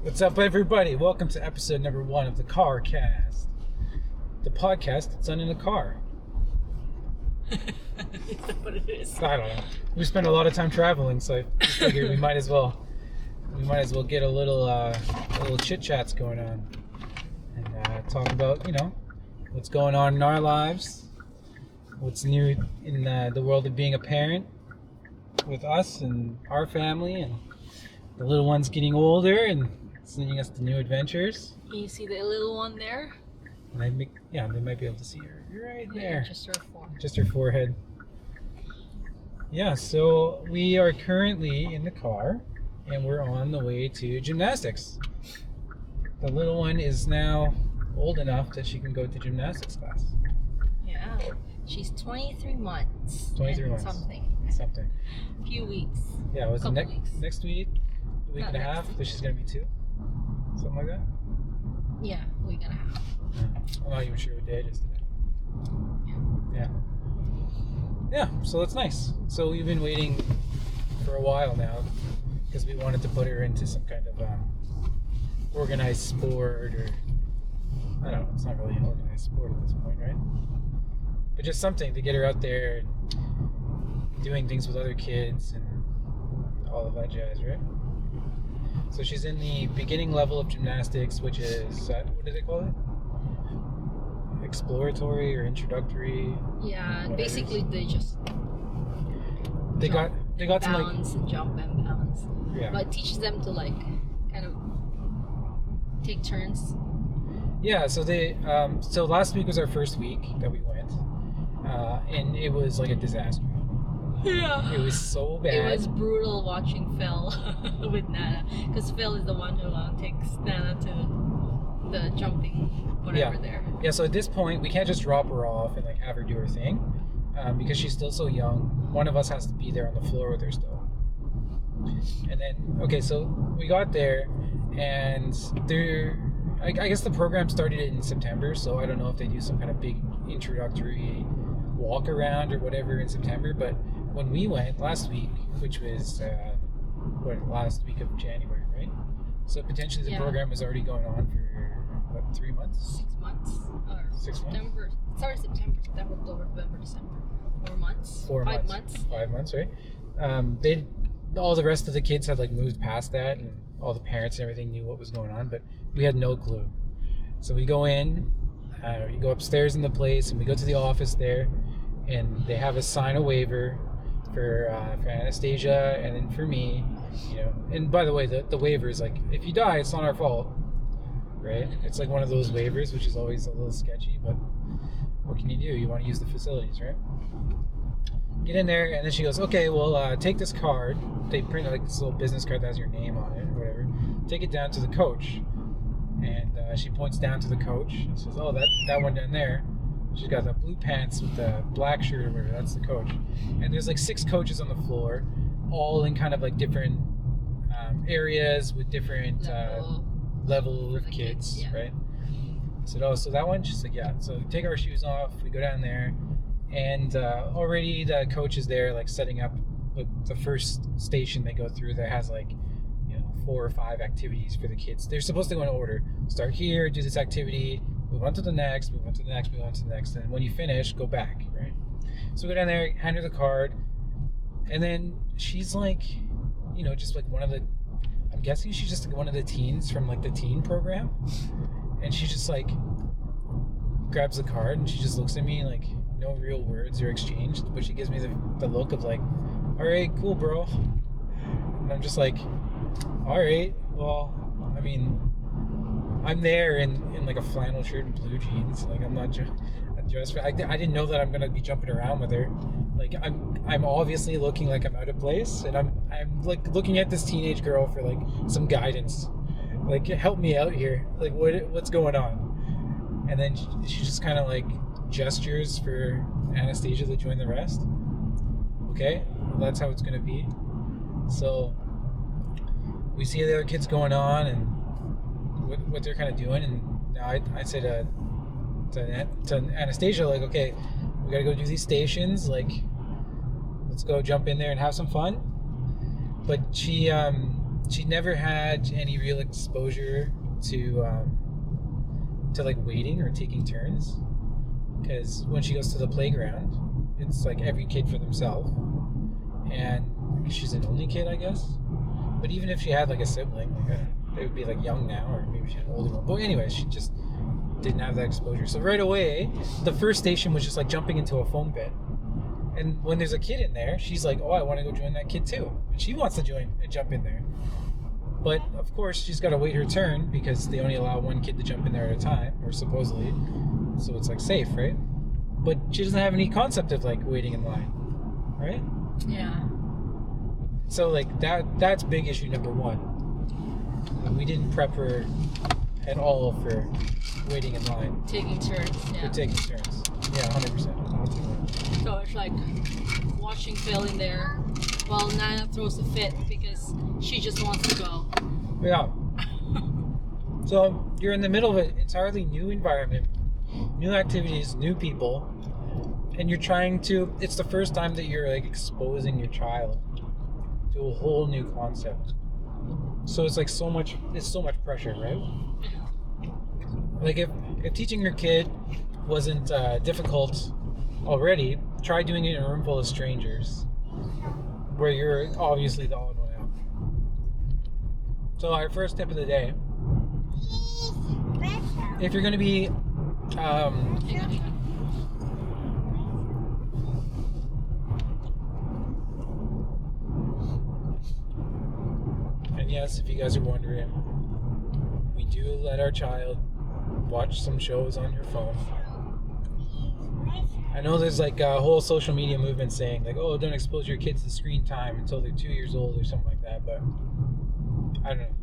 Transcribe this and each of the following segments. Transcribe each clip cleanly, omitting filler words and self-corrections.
What's up, everybody? Welcome to episode number 1 of the Car Cast, the podcast that's done in a car. Is that what it is? I don't know. We spend a lot of time traveling, so I figured we might as well get a little chit chats going on and talk about what's going on in our lives, what's new in the world of being a parent with us and our family, and the little ones getting older and sending us to new adventures. Can you see the little one there? And they might be able to see her right there. Just her forehead. Just her forehead. Yeah, so we are currently in the car and we're on the way to gymnastics. The little one is now old enough that she can go to gymnastics class. Yeah, she's 23 months. 23 months. Something. A few weeks. Yeah, was it weeks. Next week? A week Not and a half? So she's going to be 2? Something like that? Yeah, week and a half. I'm not even sure what day it is today. Yeah, so that's nice. So we've been waiting for a while now because we wanted to put her into some kind of organized sport, or I don't know, it's not really an organized sport at this point, right? But just something to get her out there and doing things with other kids and all of that jazz, right? So she's in the beginning level of gymnastics, which is, what do they call it? Exploratory or introductory? Yeah, basically they got to balance and jump and balance. Yeah. But it teaches them to kind of take turns. Yeah, so so last week was our first week that we went, and it was like a disaster. Yeah. It was so bad. It was brutal watching Phil with Nana, because Phil is the one who takes Nana to the jumping whatever there. Yeah, so at this point we can't just drop her off and have her do her thing, because she's still so young. One of us has to be there on the floor with her still. And then, so we got there, and I guess the program started in September, so I don't know if they do some kind of big introductory walk around or whatever in September, but when we went last week, which was last week of January, right? So potentially the program was already going on for 3 months? 6 months. Or 6 September. months? It started September, October, November, December. 4 months? 5 months. 5 months, right? All the rest of the kids had moved past that, and all the parents and everything knew what was going on, but we had no clue. So we go in, we go upstairs in the place, and we go to the office there, and they have us sign a waiver for Anastasia and then for me, And by the way, the waiver is if you die, it's not our fault, right? It's one of those waivers, which is always a little sketchy, but what can you do? You want to use the facilities, right? Get in there, and then she goes, okay, well, take this card. They print this little business card that has your name on it or whatever. Take it down to the coach. And she points down to the coach and says, oh, that one down there. She's got the blue pants with the black shirt or whatever. That's the coach. And there's 6 coaches on the floor, all in kind of different areas with different level of kids, right? I said, oh, so that one? She's like, yeah. So we take our shoes off. We go down there. And already the coach is there, setting up the first station they go through that has 4 or 5 activities for the kids. They're supposed to go in order. Start here, do this activity, move on to the next, move on to the next, move on to the next, and when you finish, go back, right? So we go down there, hand her the card, and then she's just one of the, I'm guessing she's just one of the teens from the teen program, and she just grabs the card and she just looks at me no real words are exchanged, but she gives me the look of all right, cool, bro. And I'm just all right, well, I mean, I'm there in a flannel shirt and blue jeans. I'm not dressed for. I didn't know that I'm gonna be jumping around with her. I'm obviously looking like I'm out of place, and I'm looking at this teenage girl for some guidance. Help me out here. What's going on? And then she just kind of gestures for Anastasia to join the rest. Okay, well, that's how it's gonna be. So we see the other kids going on and what they're kind of doing, and now I said to Anastasia, okay, we gotta go do these stations, let's go jump in there and have some fun. But she she never had any real exposure to like waiting or taking turns, because when she goes to the playground, it's like every kid for themselves, and she's an only kid, I guess. But even if she had like a sibling, like they would be like young now, or maybe she had an older one. But anyway, she just didn't have that exposure. So right away, the first station was just like jumping into a foam pit. And when there's a kid in there, she's like, oh, I want to go join that kid too. And she wants to join and jump in there. But of course, she's got to wait her turn, because they only allow one kid to jump in there at a time, or supposedly. So it's like safe, right? But she doesn't have any concept of like waiting in line, right? Yeah. So like that's big issue number one. We didn't prep her at all for waiting in line. Taking turns, yeah. For taking turns. Yeah, 100%. So it's like watching Phil in there while Nana throws a fit because she just wants to go. Yeah. So you're in the middle of an entirely new environment, new activities, new people, and you're trying to, it's the first time that you're like exposing your child to a whole new concept. So it's like so much pressure, right? Like if teaching your kid wasn't difficult already, try doing it in a room full of strangers, where you're obviously the odd one out. So our first tip of the day, if you're going to be and yes, if you guys are wondering, we do let our child watch some shows on her phone. I know there's like a whole social media movement saying like, oh, don't expose your kids to screen time until they're 2 years old or something like that, but I don't know.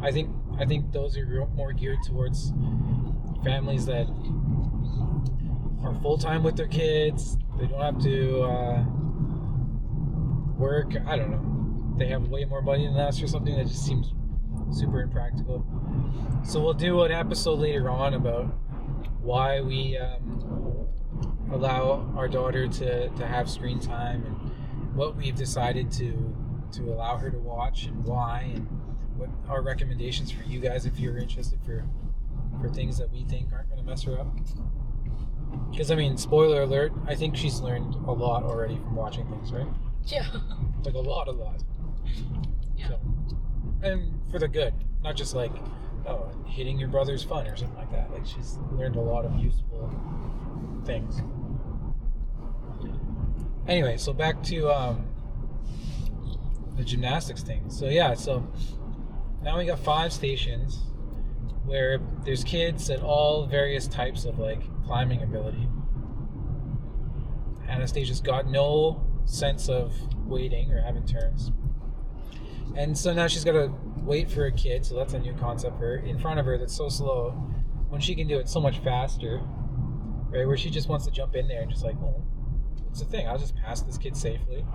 I think those are more geared towards families that are full-time with their kids. They don't have to work. I don't know. They have way more money than us or something. That just seems super impractical. So we'll do an episode later on about why we allow our daughter to have screen time, and what we've decided to allow her to watch, and why, and what our recommendations for you guys if you're interested for things that we think aren't going to mess her up. Because, I mean, spoiler alert, I think she's learned a lot already from watching things, right? Yeah. Like a lot. Yeah. So, and for the good, not just like, oh, hitting your brother's fun or something like that. Like, she's learned a lot of useful things. Anyway, so back to the gymnastics thing. So yeah, so now we got 5 stations where there's kids at all various types of like climbing ability. Anastasia's got no sense of waiting or having turns, and so now she's got to wait for a kid. So that's a new concept for her, in front of her, that's so slow, when she can do it so much faster, right? Where she just wants to jump in there and just like, oh, what's the thing? I'll just pass this kid safely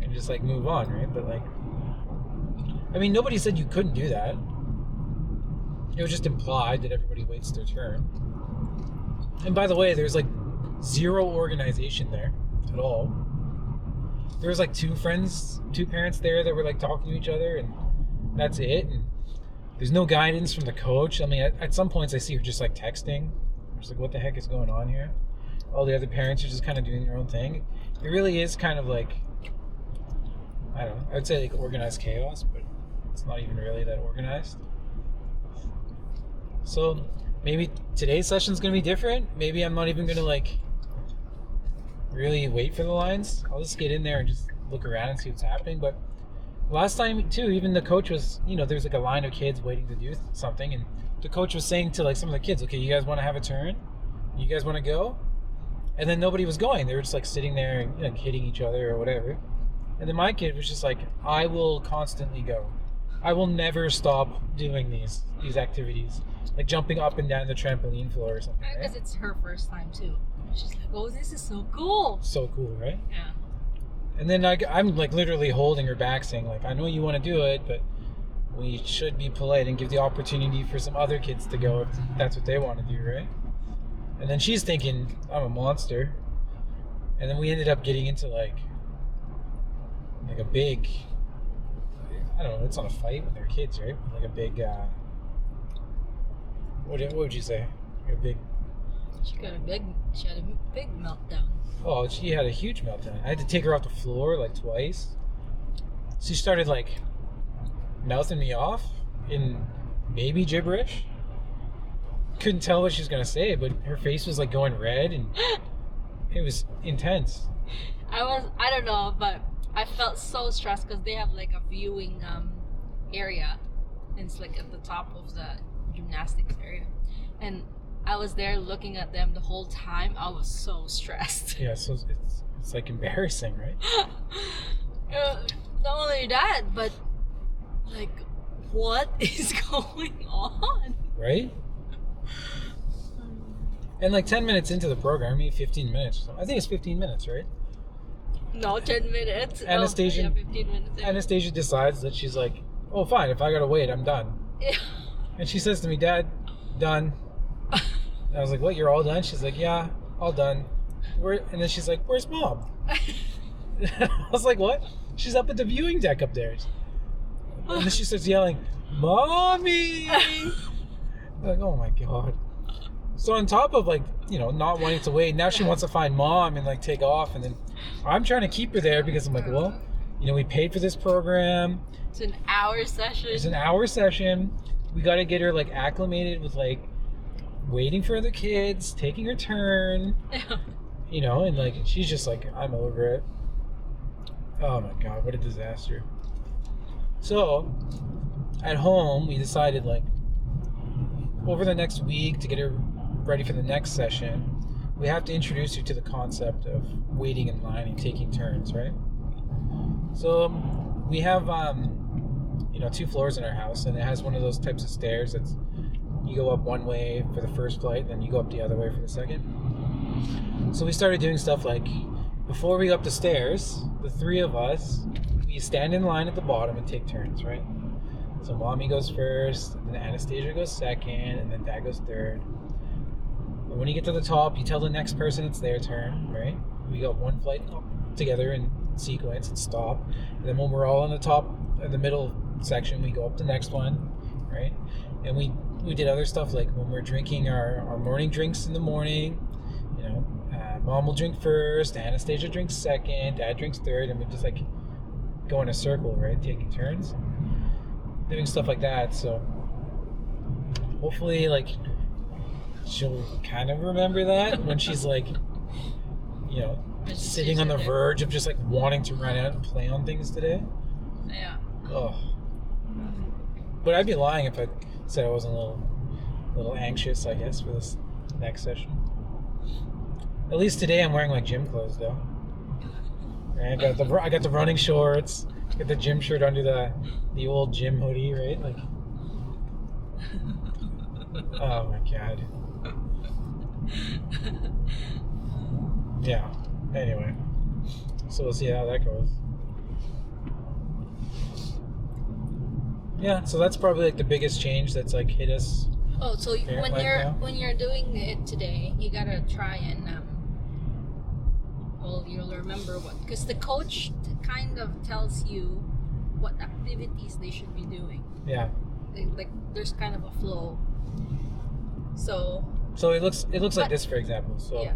and just like move on, right? But like, I mean, nobody said you couldn't do that. It was just implied that everybody waits their turn. And by the way, there's like zero organization there at all. There was like 2 parents there that were like talking to each other, and that's it. And there's no guidance from the coach. I mean, at some points I see her just like texting. I'm just like, what the heck is going on here? All the other parents are just kind of doing their own thing. It really is kind of like, I don't know, I'd say like organized chaos, but it's not even really that organized. So maybe today's session's gonna be different. Maybe I'm not even gonna like really wait for the lines. I'll just get in there and just look around and see what's happening. But last time too, even the coach was, there's like a line of kids waiting to do something, and the coach was saying to like some of the kids, okay, you guys want to have a turn? You guys want to go? And then nobody was going. They were just like sitting there and like hitting each other or whatever. And then my kid was just like, I will constantly go. I will never stop doing these activities, like jumping up and down the trampoline floor or something. Because it's her first time too. She's like, oh, this is so cool. So cool, right? Yeah. And then I'm like literally holding her back, saying like, I know you want to do it, but we should be polite and give the opportunity for some other kids to go if that's what they want to do, right? And then she's thinking, I'm a monster. And then we ended up getting into like a big, I don't know, it's not a fight with their kids, right? Like a big, what would you say? A big... She had a big meltdown. Oh, she had a huge meltdown. I had to take her off the floor like twice. She started like mouthing me off in baby gibberish. Couldn't tell what she was gonna say, but her face was like going red and it was intense. I don't know, but I felt so stressed because they have like a viewing area. And it's like at the top of the gymnastics area. And I was there looking at them the whole time. I was so stressed. Yeah, so it's like embarrassing, right? Not only that, but like, what is going on? Right? And like 10 minutes into the program, maybe 15 minutes. I think it's 15 minutes, right? No, 10 minutes. Anastasia, 15 minutes. Anastasia decides that she's like, oh, fine, if I gotta wait, I'm done. Yeah. And she says to me, Dad, done. And I was like, what, you're all done? She's like, yeah, all done. And then she's like, where's Mom? I was like, what? She's up at the viewing deck up there. And then she starts yelling, Mommy! I'm like, oh my God. So on top of like, not wanting to wait, now she wants to find Mom and like take off. And then I'm trying to keep her there because I'm like, well, we paid for this program. It's an hour session. It's an hour session. We got to get her like acclimated with like waiting for other kids, taking her turn, and like she's just like, I'm over it. Oh my God, what a disaster. So at home, we decided like over the next week to get her ready for the next session, we have to introduce her to the concept of waiting in line and taking turns, right? So we have 2 floors in our house, and it has one of those types of stairs that's you go up one way for the first flight, and then you go up the other way for the second. So we started doing stuff like, before we go up the stairs, the 3 of us, we stand in line at the bottom and take turns, right? So Mommy goes first, and then Anastasia goes second, and then Dad goes third. And when you get to the top, you tell the next person it's their turn, right? We go up one flight together in sequence and stop. And then when we're all on the top, in the middle section, we go up the next one, right? And we did other stuff like when we're drinking our morning drinks in the morning, Mom will drink first, Anastasia drinks second, Dad drinks third, and we just like go in a circle, right? Taking turns, doing stuff like that. So hopefully like she'll kind of remember that when she's like, sitting on the verge of just like wanting to run out and play on things today. Yeah. Oh. But I'd be lying if I said I wasn't a little anxious, I guess, for this next session. At least today I'm wearing like gym clothes though. Right? I got the running shorts, got the gym shirt under the old gym hoodie, right? Like, oh my God. Yeah. Anyway, so we'll see how that goes. Yeah, so that's probably like the biggest change that's like hit us. Oh, so when you're doing it today, you gotta try and you'll remember because the coach kind of tells you what activities they should be doing. Yeah. Like there's kind of a flow. So it looks like this, for example. So yeah.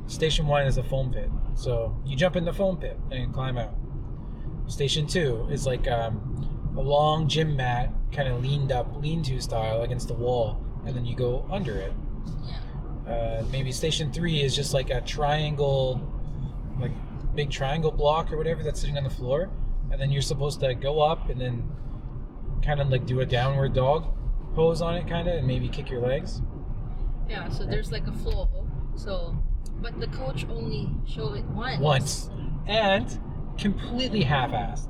Station 1 is a foam pit. So you jump in the foam pit and climb out. Station 2 is like a long gym mat, kind of lean-to style against the wall, and then you go under it. Yeah. Maybe Station 3 is just like a triangle, like big triangle block or whatever that's sitting on the floor, and then you're supposed to go up and then kind of like do a downward dog pose on it, kind of, and maybe kick your legs. Yeah, so there's like a flow. So, but the coach only showed it once. And completely half-assed.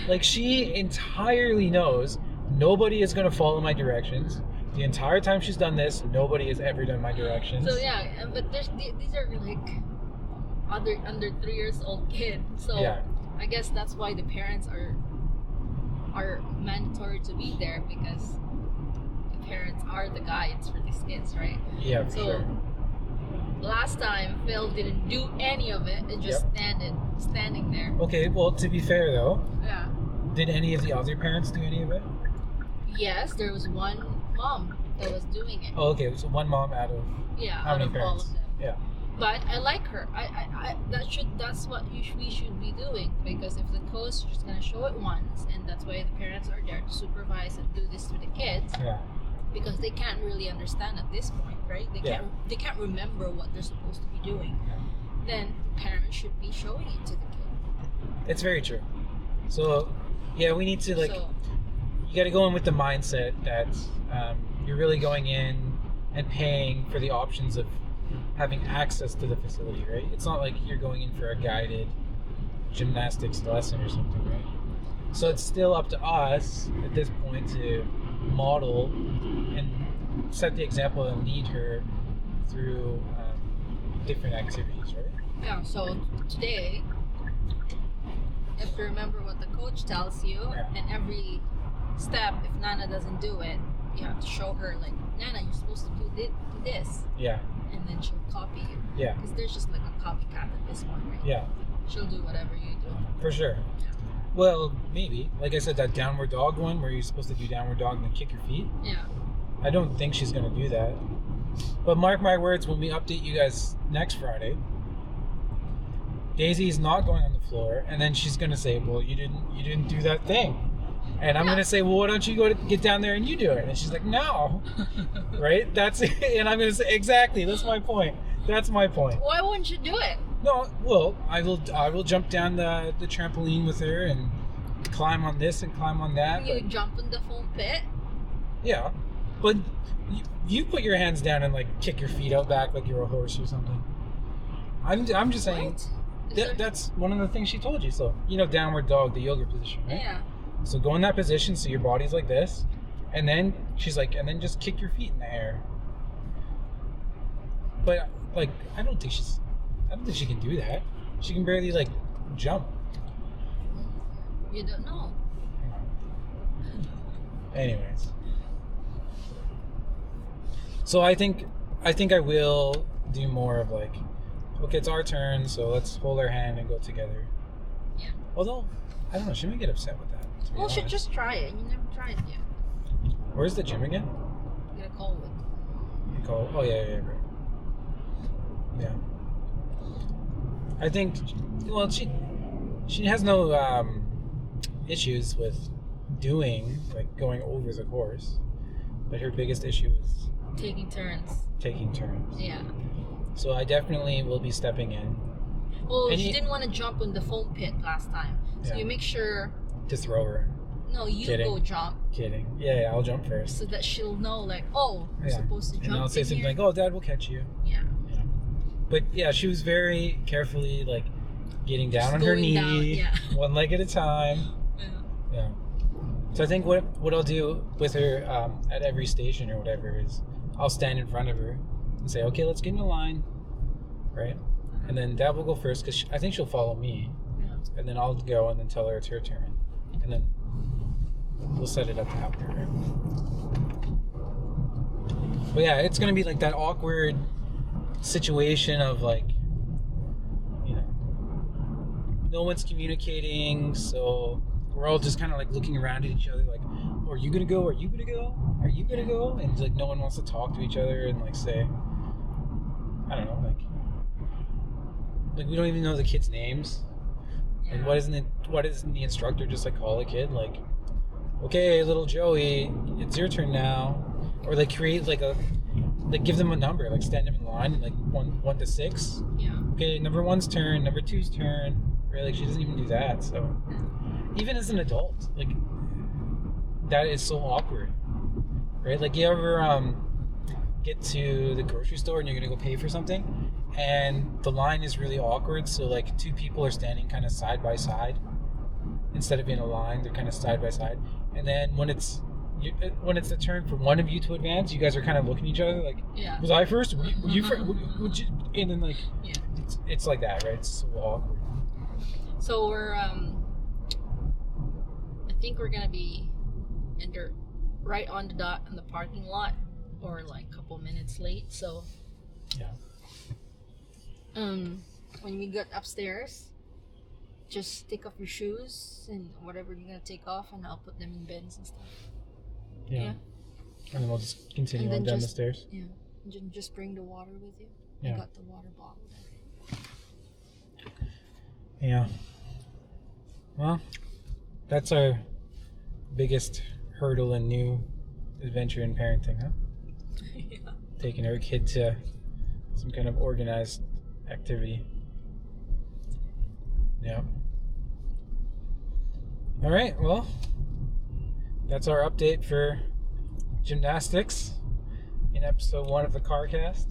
Like, she entirely knows nobody is going to follow my directions. The entire time she's done this, nobody has ever done my directions. So yeah, but these are like under 3 years old kids. So yeah. I guess that's why the parents are mandatory to be there, because the parents are the guides for these kids, right? Yeah, for sure. Last time, Phil didn't do any of it. It just standing there. Okay, well, to be fair though, yeah, Did any of the other parents do any of it? Yes, there was one mom that was doing it. Oh, okay. So one mom out of how many out of all parents? of them. Yeah. But I like her. That's what we should be doing, because if the coach is just gonna show it once, and that's why the parents are there to supervise and do this to the kids. Yeah. Because they can't really understand at this point, right? They can't remember what they're supposed to be doing. Yeah. Then parents should be showing it to the kid. It's very true. So, yeah, we need to you got to go in with the mindset that you're really going in and paying for the options of having access to the facility, right? It's not like you're going in for a guided gymnastics lesson or something, right? So it's still up to us at this point to model and set the example and lead her through different activities, right? Yeah, so today, if you remember what the coach tells you, and every step, if Nana doesn't do it, you have to show her, like, Nana, you're supposed to do this. Yeah. And then she'll copy you. Yeah. Because there's just like a copycat at this point, right? Yeah. She'll do whatever you do. For sure. Yeah. Well, maybe. Like I said, that downward dog one where you're supposed to do downward dog and then kick your feet. Yeah. I don't think she's going to do that. But mark my words, when we update you guys next Friday, Daisy's not going on the floor, and then she's going to say, well, you didn't do that thing. And I'm going to say, well, why don't you get down there and you do it? And she's like, no. Right? That's it. And I'm going to say, exactly. That's my point. That's my point. Why wouldn't you do it? No, well, I will jump down the trampoline with her and climb on this and climb on that. You jump in the foam pit? Yeah. But you put your hands down and, like, kick your feet out back like you're a horse or something. I'm just saying, that's one of the things she told you. So, downward dog, the yoga position, right? Yeah. So go in that position so your body's like this, and then she's like, and then just kick your feet in the air. But, like, I don't think she can do that. She can barely, like, jump. You don't know. Anyways. So I think I will do more of, like, okay, it's our turn, so let's hold our hand and go together. Yeah. Although, I don't know, she might get upset with that. Well, should just try it. You never tried it yet. Where's the gym again? You gotta call it. Oh, yeah, right. Yeah. I think, well, she has no issues with going over the course, but her biggest issue is taking turns. Yeah. So I definitely will be stepping in. Well, she didn't want to jump in the foam pit last time, so you make sure to throw her. No, you go jump. Kidding. Yeah, I'll jump first. So that she'll know, like, oh, you're supposed to jump. And I'll say something like, oh, Dad will catch you. Yeah. But yeah, she was very carefully, like, getting down on her knee, one leg at a time. Yeah. So I think what I'll do with her at every station or whatever is I'll stand in front of her and say, okay, let's get in the line, right? And then Dad will go first because I think she'll follow me. Yeah. And then I'll go and then tell her it's her turn. And then we'll set it up to happen, right? But yeah, it's going to be like that awkward situation of, like, no one's communicating, so we're all just kind of like looking around at each other like, oh, are you gonna go? Are you gonna go? Are you gonna go? And like no one wants to talk to each other and like say, I don't know, like we don't even know the kids' names. Yeah. And what isn't the instructor just like call a kid like, okay, little Joey, it's your turn now, or like create like give them a number, like stand them in line like one to 6. Yeah. Okay, number 1's turn, number 2's turn. Right, like she doesn't even do that. So even as an adult, like that is so awkward, right? Like you ever get to the grocery store and you're gonna go pay for something, and the line is really awkward. So like 2 people are standing kind of side by side instead of in a line. They're kind of side by side, and then when it's the turn for one of you to advance, you guys are kind of looking at each other like, was I first? Were you first? Would you? And then like, it's like that, right? It's so awkward. So we're, I think we're gonna be right on the dot in the parking lot, or like a couple minutes late. So, yeah. When we get upstairs, just take off your shoes and whatever you're gonna take off, and I'll put them in bins and stuff. Yeah. And then we'll just continue And on then down the just- stairs. Yeah. And just bring the water with you. Yeah. I got the water bottle. Yeah. Well, that's our biggest hurdle in new adventure in parenting, huh? Yeah. Taking our kid to some kind of organized activity. Yeah. All right, well, that's our update for gymnastics in episode 1 of the CarCast.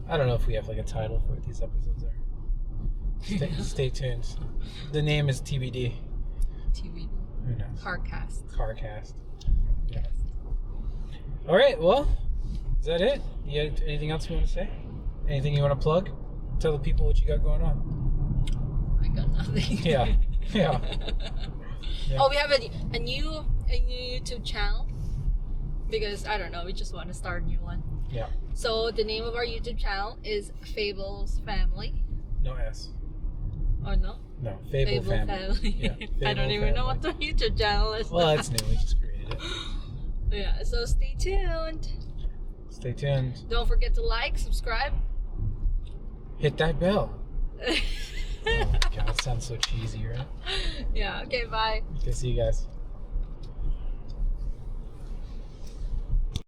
I don't know if we have like a title for what these episodes are. Stay tuned. The name is TBD. TBD. Who knows? CarCast. Yeah. All right, well, is that it? You got anything else you want to say? Anything you want to plug? Tell the people what you got going on. I got nothing. Yeah. Yeah. Oh, we have a new YouTube channel because I don't know, we just want to start a new one. Yeah. So the name of our YouTube channel is Fables Family. No S. Oh no? No, Fable Family. Yeah, I don't Fable even know what Family. the YouTube channel is. Well, that's new. We just created it. Yeah, so stay tuned. Stay tuned. Don't forget to like, subscribe. Hit that bell. Oh my god, it sounds so cheesy, right? Yeah, okay, bye. Okay, see you guys.